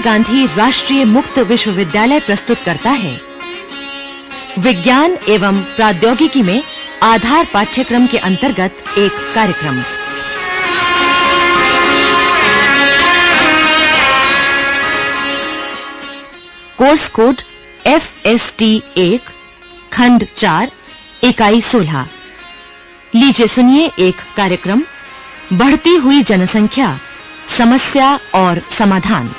गांधी राष्ट्रीय मुक्त विश्वविद्यालय प्रस्तुत करता है विज्ञान एवं प्रौद्योगिकी में आधार पाठ्यक्रम के अंतर्गत एक कार्यक्रम। कोर्स कोड FST 1 खंड 4 इकाई 16। लीजिए सुनिए एक कार्यक्रम बढ़ती हुई जनसंख्या, समस्या और समाधान।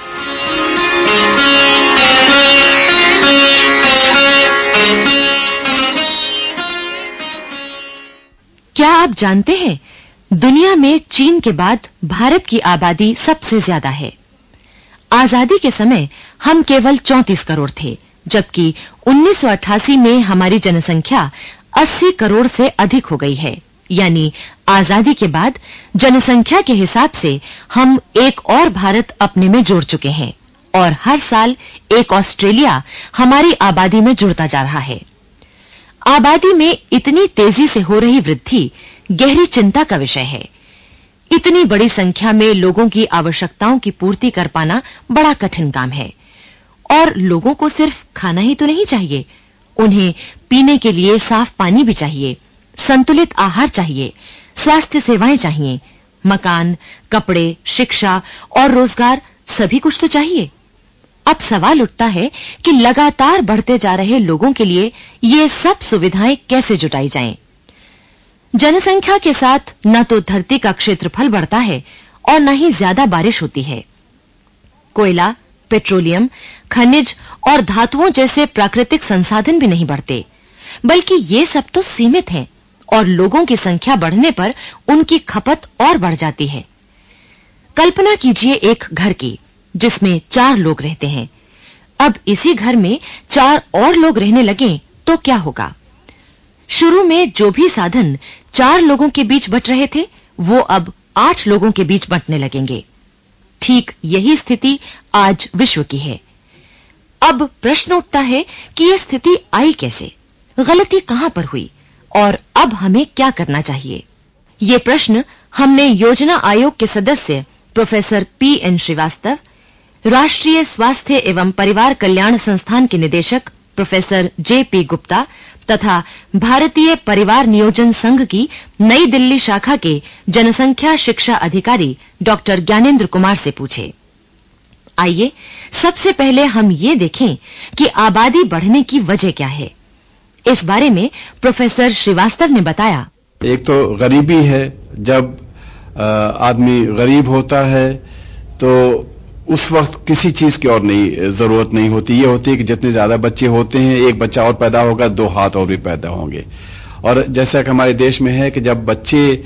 क्या आप जानते हैं, दुनिया में चीन के बाद भारत की आबादी सबसे ज्यादा है। आजादी के समय हम केवल 34 करोड़ थे, जबकि 1988 में हमारी जनसंख्या 80 करोड़ से अधिक हो गई है। यानी आजादी के बाद जनसंख्या के हिसाब से हम एक और भारत अपने में जोड़ चुके हैं और हर साल एक ऑस्ट्रेलिया हमारी आबादी में जुड़ता जा रहा है। आबादी में इतनी तेजी से हो रही वृद्धि गहरी चिंता का विषय है। इतनी बड़ी संख्या में लोगों की आवश्यकताओं की पूर्ति कर पाना बड़ा कठिन काम है। और लोगों को सिर्फ खाना ही तो नहीं चाहिए, उन्हें पीने के लिए साफ पानी भी चाहिए, संतुलित आहार चाहिए, स्वास्थ्य सेवाएं चाहिए, मकान, कपड़े, शिक्षा और रोजगार, सभी कुछ तो चाहिए। अब सवाल उठता है कि लगातार बढ़ते जा रहे लोगों के लिए ये सब सुविधाएं कैसे जुटाई जाएं? जनसंख्या के साथ न तो धरती का क्षेत्रफल बढ़ता है और न ही ज्यादा बारिश होती है। कोयला, पेट्रोलियम, खनिज और धातुओं जैसे प्राकृतिक संसाधन भी नहीं बढ़ते, बल्कि ये सब तो सीमित हैं और लोगों की संख्या बढ़ने पर उनकी खपत और बढ़ जाती है। कल्पना कीजिए एक घर की, जिसमें 4 लोग रहते हैं। अब इसी घर में 4 और लोग रहने लगें तो क्या होगा? शुरू में जो भी साधन 4 लोगों के बीच बंट रहे थे, वो अब 8 लोगों के बीच बंटने लगेंगे। ठीक यही स्थिति आज विश्व की है। अब प्रश्न उठता है कि यह स्थिति आई कैसे? गलती कहां पर हुई और अब हमें क्या करना चाहिए? ये प्रश्न हमने योजना आयोग के सदस्य प्रोफेसर PN श्रीवास्तव, राष्ट्रीय स्वास्थ्य एवं परिवार कल्याण संस्थान के निदेशक प्रोफेसर JP गुप्ता तथा भारतीय परिवार नियोजन संघ की नई दिल्ली शाखा के जनसंख्या शिक्षा अधिकारी डॉक्टर ज्ञानेंद्र कुमार से पूछे। आइए सबसे पहले हम ये देखें कि आबादी बढ़ने की वजह क्या है। इस बारे में प्रोफेसर श्रीवास्तव ने बताया, एक तो गरीबी है। जब आदमी गरीब होता है तो उस वक्त किसी चीज की और नहीं जरूरत नहीं होती। ये होती है कि जितने ज्यादा बच्चे होते हैं, एक बच्चा और पैदा होगा, 2 हाथ और भी पैदा होंगे। और जैसा कि हमारे देश में है कि जब बच्चे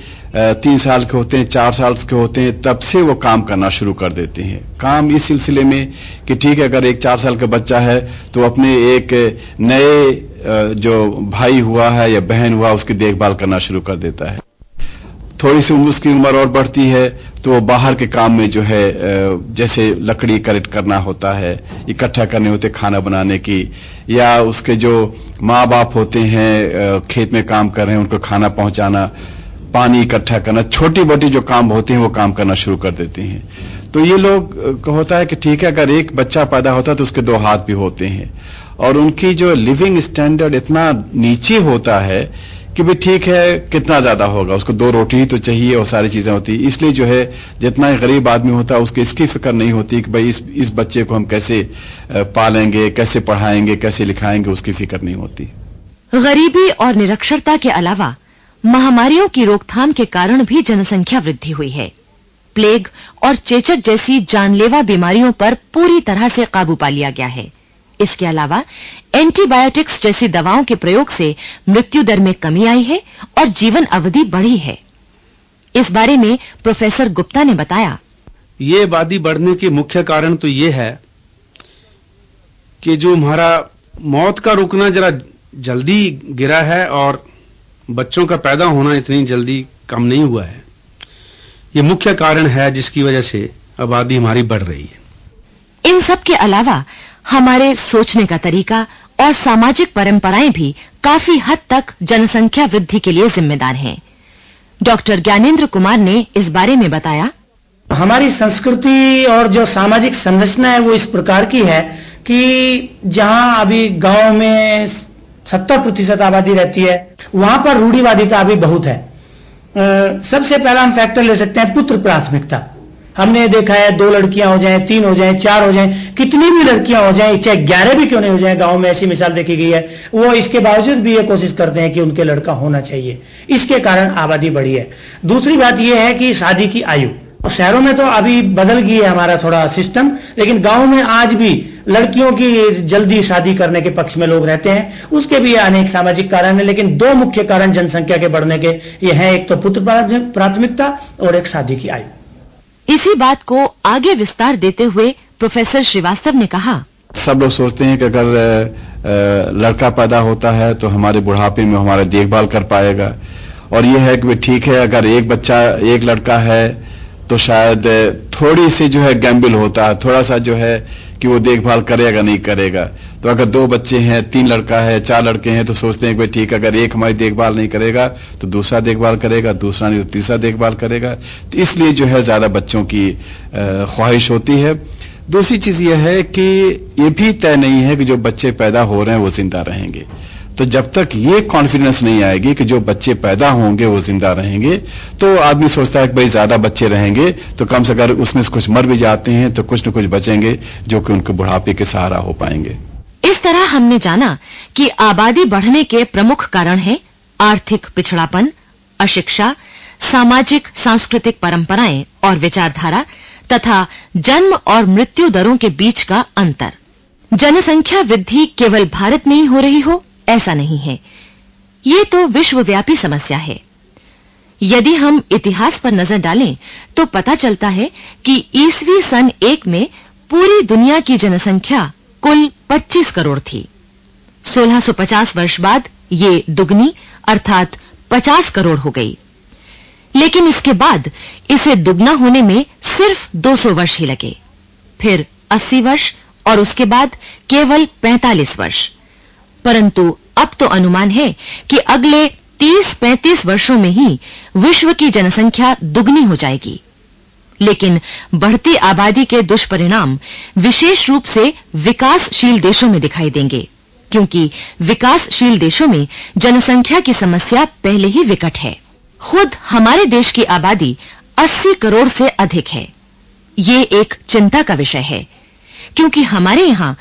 3 साल के होते हैं, 4 साल के होते हैं, तब से वो काम करना शुरू कर देते हैं। काम इस सिलसिले में कि ठीक है, अगर एक 4 साल का बच्चा है तो अपने एक नए जो भाई हुआ है या बहन हुआ, उसकी देखभाल करना शुरू कर देता है। थोड़ी सी उसकी उम्र और बढ़ती है तो वो बाहर के काम में जो है, जैसे लकड़ी कलेक्ट करना होता है, इकट्ठा करने होते खाना बनाने की, या उसके जो माँ बाप होते हैं खेत में काम कर रहे हैं उनको खाना पहुंचाना, पानी इकट्ठा करना, छोटी मोटी जो काम होते हैं वो काम करना शुरू कर देते हैं। तो ये लोग होता है कि ठीक है, अगर एक बच्चा पैदा होता है तो उसके 2 हाथ भी होते हैं और उनकी जो लिविंग स्टैंडर्ड इतना नीचे होता है कि भी ठीक है, कितना ज्यादा होगा, उसको 2 रोटी ही तो चाहिए और सारी चीजें होती। इसलिए जो है, जितना गरीब आदमी होता है उसकी इसकी फिक्र नहीं होती कि भाई इस बच्चे को हम कैसे पालेंगे, कैसे पढ़ाएंगे, कैसे लिखाएंगे, उसकी फिक्र नहीं होती। गरीबी और निरक्षरता के अलावा महामारियों की रोकथाम के कारण भी जनसंख्या वृद्धि हुई है। प्लेग और चेचक जैसी जानलेवा बीमारियों पर पूरी तरह से काबू पा लिया गया है। इसके अलावा एंटीबायोटिक्स जैसी दवाओं के प्रयोग से मृत्यु दर में कमी आई है और जीवन अवधि बढ़ी है। इस बारे में प्रोफेसर गुप्ता ने बताया, ये आबादी बढ़ने के मुख्य कारण तो ये है कि जो हमारा मौत का रुकना जरा जल्दी गिरा है और बच्चों का पैदा होना इतनी जल्दी कम नहीं हुआ है। ये मुख्य कारण है जिसकी वजह से आबादी हमारी बढ़ रही है। इन सब के अलावा हमारे सोचने का तरीका और सामाजिक परंपराएं भी काफी हद तक जनसंख्या वृद्धि के लिए जिम्मेदार हैं। डॉक्टर ज्ञानेंद्र कुमार ने इस बारे में बताया, हमारी संस्कृति और जो सामाजिक संरचना है वो इस प्रकार की है कि जहां अभी गांव में 70% आबादी रहती है, वहां पर रूढ़िवादिता अभी बहुत है। सबसे पहला हम फैक्टर ले सकते हैं पुत्र प्राथमिकता। हमने देखा है 2 लड़कियां हो जाएं, 3 हो जाएं, 4 हो जाएं, कितनी भी लड़कियां हो जाएं, चाहे 11 भी क्यों नहीं हो जाएं, गांव में ऐसी मिसाल देखी गई है, वो इसके बावजूद भी ये कोशिश करते हैं कि उनके लड़का होना चाहिए। इसके कारण आबादी बढ़ी है। दूसरी बात यह है कि शादी की आयु, शहरों में तो अभी बदल गई है हमारा थोड़ा सिस्टम, लेकिन गांव में आज भी लड़कियों की जल्दी शादी करने के पक्ष में लोग रहते हैं। उसके भी अनेक सामाजिक कारण है, लेकिन 2 मुख्य कारण जनसंख्या के बढ़ने के ये हैं, एक तो पुत्र प्राथमिकता और एक शादी की आयु। इसी बात को आगे विस्तार देते हुए प्रोफेसर श्रीवास्तव ने कहा, सब लोग सोचते हैं कि अगर लड़का पैदा होता है तो हमारे बुढ़ापे में हमारा देखभाल कर पाएगा, और यह है कि ठीक है अगर एक लड़का है तो शायद थोड़ी सी जो है गैम्बल होता है, थोड़ा सा जो है कि वो देखभाल करेगा नहीं करेगा। तो अगर 2 बच्चे हैं, 3 लड़का है, 4 लड़के हैं, तो सोचते हैं कि ठीक अगर एक हमारी देखभाल नहीं करेगा तो दूसरा देखभाल करेगा, दूसरा नहीं तो तीसरा देखभाल करेगा। तो इसलिए जो है ज्यादा बच्चों की ख्वाहिश होती है। दूसरी चीज यह है कि ये भी तय नहीं है कि जो बच्चे पैदा हो रहे हैं वो जिंदा रहेंगे। तो जब तक ये कॉन्फिडेंस नहीं आएगी कि जो बच्चे पैदा होंगे वो जिंदा रहेंगे, तो आदमी सोचता है कि भाई ज्यादा बच्चे रहेंगे तो कम से कम उसमें से कुछ मर भी जाते हैं तो कुछ न कुछ बचेंगे जो कि उनके बुढ़ापे के सहारा हो पाएंगे। इस तरह हमने जाना कि आबादी बढ़ने के प्रमुख कारण हैं आर्थिक पिछड़ापन, अशिक्षा, सामाजिक सांस्कृतिक परंपराएं और विचारधारा तथा जन्म और मृत्यु दरों के बीच का अंतर। जनसंख्या वृद्धि केवल भारत में ही हो रही हो ऐसा नहीं है, ये तो विश्वव्यापी समस्या है। यदि हम इतिहास पर नजर डालें तो पता चलता है कि ईसवी सन 1 में पूरी दुनिया की जनसंख्या कुल 25 करोड़ थी। 1650 वर्ष बाद ये दुगनी अर्थात 50 करोड़ हो गई, लेकिन इसके बाद इसे दुगना होने में सिर्फ 200 वर्ष ही लगे, फिर 80 वर्ष और उसके बाद केवल 45 वर्ष। परंतु अब तो अनुमान है कि अगले 30-35 वर्षों में ही विश्व की जनसंख्या दुगनी हो जाएगी। लेकिन बढ़ती आबादी के दुष्परिणाम विशेष रूप से विकासशील देशों में दिखाई देंगे, क्योंकि विकासशील देशों में जनसंख्या की समस्या पहले ही विकट है। खुद हमारे देश की आबादी 80 करोड़ से अधिक है। ये एक चिंता का विषय है, क्योंकि हमारे यहां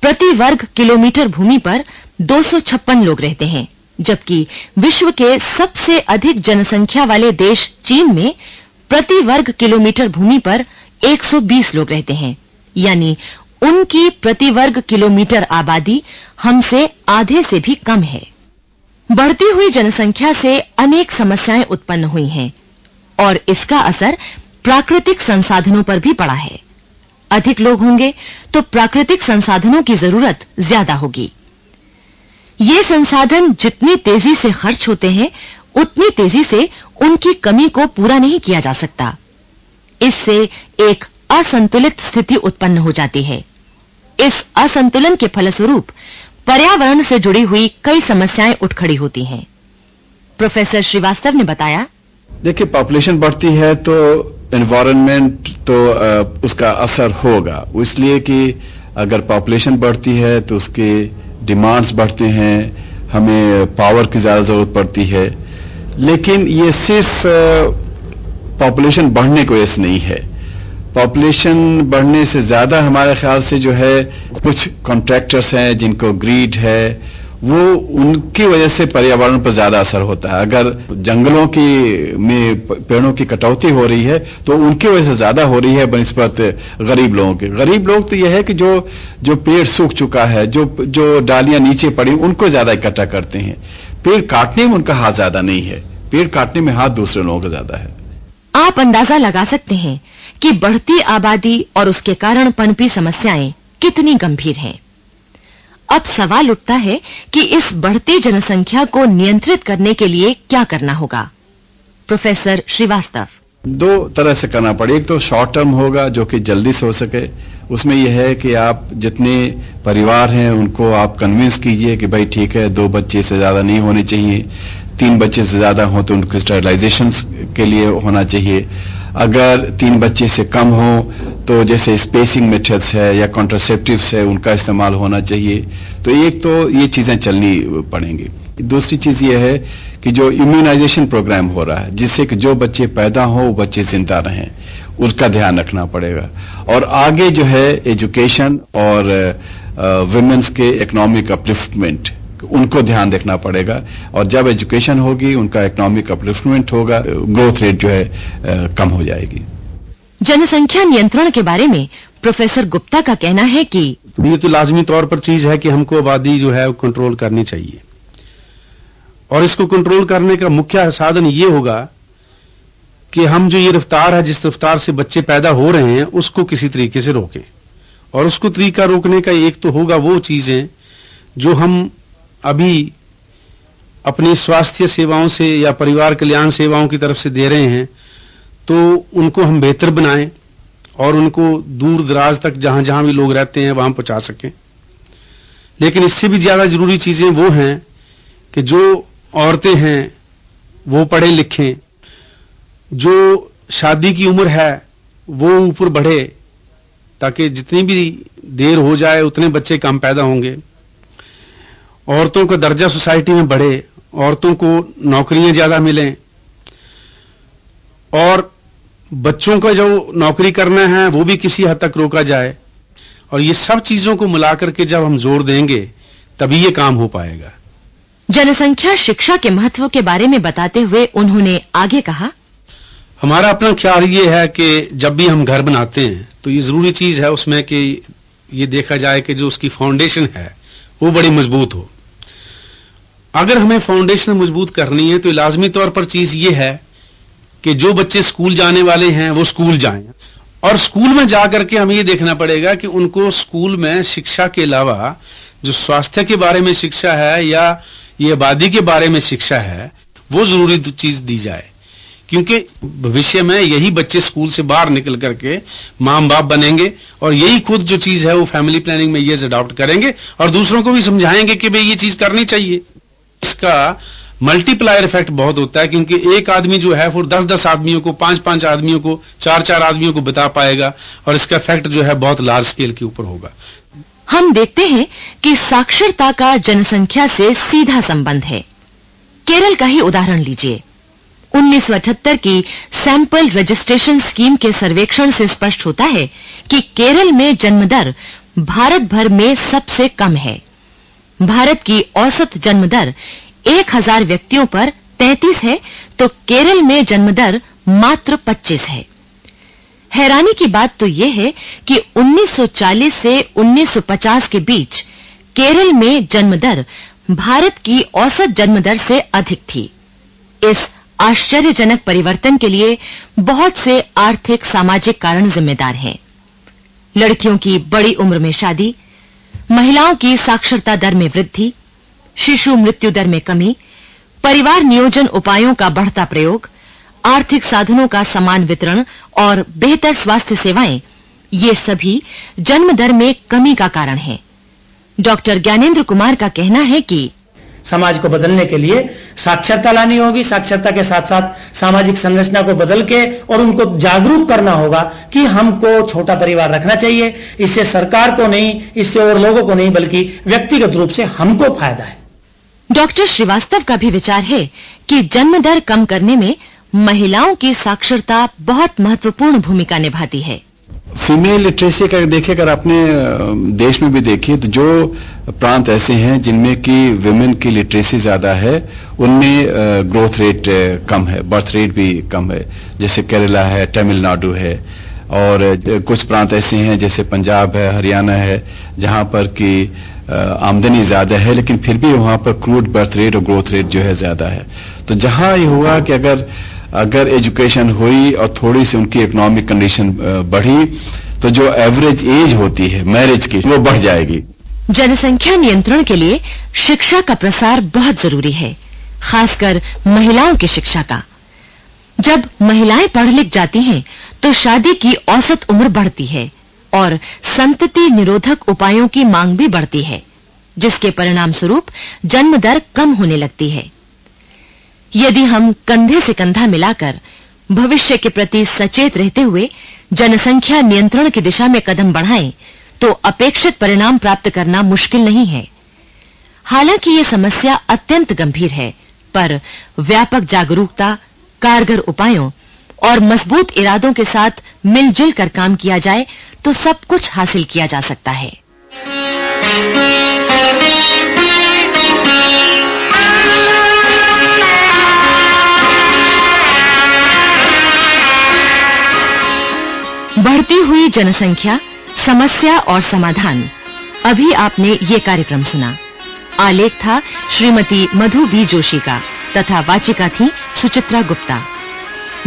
प्रति वर्ग किलोमीटर भूमि पर 256 लोग रहते हैं, जबकि विश्व के सबसे अधिक जनसंख्या वाले देश चीन में प्रति वर्ग किलोमीटर भूमि पर 120 लोग रहते हैं, यानी उनकी प्रति वर्ग किलोमीटर आबादी हमसे आधे से भी कम है। बढ़ती हुई जनसंख्या से अनेक समस्याएं उत्पन्न हुई हैं और इसका असर प्राकृतिक संसाधनों पर भी पड़ा है। अधिक लोग होंगे तो प्राकृतिक संसाधनों की जरूरत ज्यादा होगी। ये संसाधन जितनी तेजी से खर्च होते हैं उतनी तेजी से उनकी कमी को पूरा नहीं किया जा सकता। इससे एक असंतुलित स्थिति उत्पन्न हो जाती है। इस असंतुलन के फलस्वरूप पर्यावरण से जुड़ी हुई कई समस्याएं उठ खड़ी होती हैं। प्रोफेसर श्रीवास्तव ने बताया, देखिए पॉपुलेशन बढ़ती है तो एनवायरनमेंट तो उसका असर होगा, इसलिए कि अगर पॉपुलेशन बढ़ती है तो उसके डिमांड्स बढ़ते हैं, हमें पावर की ज्यादा जरूरत पड़ती है। लेकिन ये सिर्फ पॉपुलेशन बढ़ने की वजह से नहीं है। पॉपुलेशन बढ़ने से ज्यादा हमारे ख्याल से जो है कुछ कॉन्ट्रैक्टर्स हैं जिनको ग्रीड है, वो उनकी वजह से पर्यावरण पर ज्यादा असर होता है। अगर जंगलों की में पेड़ों की कटौती हो रही है तो उनकी वजह से ज्यादा हो रही है बनिस्बत गरीब लोगों के। गरीब लोग तो यह है कि जो पेड़ सूख चुका है, जो डालियां नीचे पड़ी उनको ज्यादा इकट्ठा करते हैं। पेड़ काटने में उनका हाथ ज्यादा नहीं है, पेड़ काटने में हाथ दूसरे लोगों का ज्यादा है। आप अंदाजा लगा सकते हैं कि बढ़ती आबादी और उसके कारण पनपी समस्याएं कितनी गंभीर हैं। अब सवाल उठता है कि इस बढ़ती जनसंख्या को नियंत्रित करने के लिए क्या करना होगा। प्रोफेसर श्रीवास्तव, 2 तरह से करना पड़े। एक तो शॉर्ट टर्म होगा जो कि जल्दी से हो सके, उसमें यह है कि आप जितने परिवार हैं उनको आप कन्विंस कीजिए कि भाई ठीक है 2 बच्चे से ज्यादा नहीं होने चाहिए, 3 बच्चे से ज्यादा हो तो उनको स्टरलाइजेशन के लिए होना चाहिए। अगर 3 बच्चे से कम हो तो जैसे स्पेसिंग मेथड्स है या कॉन्ट्रासेप्टिव्स है उनका इस्तेमाल होना चाहिए। तो एक तो ये चीजें चलनी पड़ेंगी। दूसरी चीज ये है कि जो इम्यूनाइजेशन प्रोग्राम हो रहा है जिससे कि जो बच्चे पैदा हो वो बच्चे जिंदा रहें, उसका ध्यान रखना पड़ेगा। और आगे जो है एजुकेशन और वुमेन्स के इकोनॉमिक अपलिफ्टमेंट, उनको ध्यान रखना पड़ेगा। और जब एजुकेशन होगी, उनका इकोनॉमिक अपलिफ्टमेंट होगा, ग्रोथ रेट जो है कम हो जाएगी। जनसंख्या नियंत्रण के बारे में प्रोफेसर गुप्ता का कहना है कि ये तो लाजमी तौर पर चीज है कि हमको आबादी जो है वो कंट्रोल करनी चाहिए, और इसको कंट्रोल करने का मुख्य साधन ये होगा कि हम जो ये रफ्तार है, जिस रफ्तार से बच्चे पैदा हो रहे हैं, उसको किसी तरीके से रोकें। और उसको तरीका रोकने का एक तो होगा वो चीजें जो हम अभी अपनी स्वास्थ्य सेवाओं से या परिवार कल्याण सेवाओं की तरफ से दे रहे हैं, तो उनको हम बेहतर बनाएं और उनको दूर दराज तक जहां जहां भी लोग रहते हैं वहां पहुंचा सकें। लेकिन इससे भी ज्यादा जरूरी चीजें वो हैं कि जो औरतें हैं वो पढ़े लिखें, जो शादी की उम्र है वो ऊपर बढ़े, ताकि जितनी भी देर हो जाए उतने बच्चे कम पैदा होंगे। औरतों का दर्जा सोसाइटी में बढ़े, औरतों को नौकरियां ज्यादा मिलें, और बच्चों का जो नौकरी करना है वो भी किसी हद तक रोका जाए। और ये सब चीजों को मिलाकर के जब हम जोर देंगे तभी ये काम हो पाएगा। जनसंख्या शिक्षा के महत्व के बारे में बताते हुए उन्होंने आगे कहा, हमारा अपना ख्याल ये है कि जब भी हम घर बनाते हैं तो ये जरूरी चीज है उसमें कि ये देखा जाए कि जो उसकी फाउंडेशन है वो बड़ी मजबूत हो। अगर हमें फाउंडेशन मजबूत करनी है तो लाजमी तौर पर चीज ये है कि जो बच्चे स्कूल जाने वाले हैं वो स्कूल जाएं, और स्कूल में जाकर के हमें ये देखना पड़ेगा कि उनको स्कूल में शिक्षा के अलावा जो स्वास्थ्य के बारे में शिक्षा है या ये आबादी के बारे में शिक्षा है वो जरूरी चीज दी जाए। क्योंकि भविष्य में यही बच्चे स्कूल से बाहर निकल करके मां बाप बनेंगे और यही खुद जो चीज है वो फैमिली प्लानिंग में ये अडॉप्ट करेंगे और दूसरों को भी समझाएंगे कि भाई ये चीज करनी चाहिए। इसका मल्टीप्लायर इफेक्ट बहुत होता है, क्योंकि एक आदमी जो है फिर 10-10 आदमियों को, 5-5 आदमियों को, 4-4 आदमियों को बता पाएगा और इसका इफेक्ट जो है बहुत लार्ज स्केल के ऊपर होगा। हम देखते हैं कि साक्षरता का जनसंख्या से सीधा संबंध है। केरल का ही उदाहरण लीजिए। 1978 की सैंपल रजिस्ट्रेशन स्कीम के सर्वेक्षण से स्पष्ट होता है कि केरल में जन्म दर भारत भर में सबसे कम है। भारत की औसत जन्म दर 1000 व्यक्तियों पर 33 है, तो केरल में जन्म दर मात्र 25 है। हैरानी की बात तो यह है कि 1940 से 1950 के बीच केरल में जन्म दर भारत की औसत जन्म दर से अधिक थी। इस आश्चर्यजनक परिवर्तन के लिए बहुत से आर्थिक सामाजिक कारण जिम्मेदार हैं। लड़कियों की बड़ी उम्र में शादी, महिलाओं की साक्षरता दर में वृद्धि, शिशु मृत्यु दर में कमी, परिवार नियोजन उपायों का बढ़ता प्रयोग, आर्थिक साधनों का समान वितरण और बेहतर स्वास्थ्य सेवाएं, ये सभी जन्म दर में कमी का कारण हैं। डॉक्टर ज्ञानेंद्र कुमार का कहना है कि समाज को बदलने के लिए साक्षरता लानी होगी, साक्षरता के साथ साथ सामाजिक संरचना को बदल के और उनको जागरूक करना होगा कि हमको छोटा परिवार रखना चाहिए। इससे सरकार को नहीं, इससे और लोगों को नहीं, बल्कि व्यक्तिगत रूप से हमको फायदा है। डॉक्टर श्रीवास्तव का भी विचार है कि जन्म दर कम करने में महिलाओं की साक्षरता बहुत महत्वपूर्ण भूमिका निभाती है। फीमेल लिटरेसी का देखें, अगर अपने देश में भी देखिए तो जो प्रांत ऐसे हैं जिनमें कि विमेन की लिटरेसी ज्यादा है उनमें ग्रोथ रेट कम है, बर्थ रेट भी कम है। जैसे केरला है, तमिलनाडु है, और कुछ प्रांत ऐसे हैं जैसे पंजाब है, हरियाणा है, जहां पर कि आमदनी ज्यादा है लेकिन फिर भी वहां पर क्रूड बर्थ रेट और ग्रोथ रेट जो है ज्यादा है। तो जहां ये हुआ कि अगर एजुकेशन हुई और थोड़ी सी उनकी इकोनॉमिक कंडीशन बढ़ी तो जो एवरेज एज होती है मैरिज की वो बढ़ जाएगी। जनसंख्या नियंत्रण के लिए शिक्षा का प्रसार बहुत जरूरी है, खासकर महिलाओं की शिक्षा का। जब महिलाएं पढ़ लिख जाती हैं तो शादी की औसत उम्र बढ़ती है और संतति निरोधक उपायों की मांग भी बढ़ती है, जिसके परिणाम स्वरूप जन्म दर कम होने लगती है। यदि हम कंधे से कंधा मिलाकर भविष्य के प्रति सचेत रहते हुए जनसंख्या नियंत्रण की दिशा में कदम बढ़ाएं तो अपेक्षित परिणाम प्राप्त करना मुश्किल नहीं है। हालांकि ये समस्या अत्यंत गंभीर है, पर व्यापक जागरूकता, कारगर उपायों और मजबूत इरादों के साथ मिलजुल कर काम किया जाए तो सब कुछ हासिल किया जा सकता है। बढ़ती हुई जनसंख्या, समस्या और समाधान। अभी आपने ये कार्यक्रम सुना। आलेख था श्रीमती मधु बी जोशी का तथा वाचिका थी सुचित्रा गुप्ता।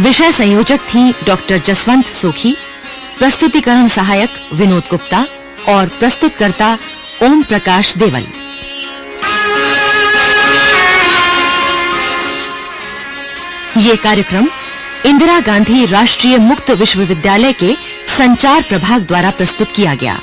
विषय संयोजक थी डॉक्टर जसवंत सोखी, प्रस्तुतिकरण सहायक विनोद गुप्ता और प्रस्तुतकर्ता ओम प्रकाश देवल। ये कार्यक्रम इंदिरा गांधी राष्ट्रीय मुक्त विश्वविद्यालय के संचार प्रभाग द्वारा प्रस्तुत किया गया।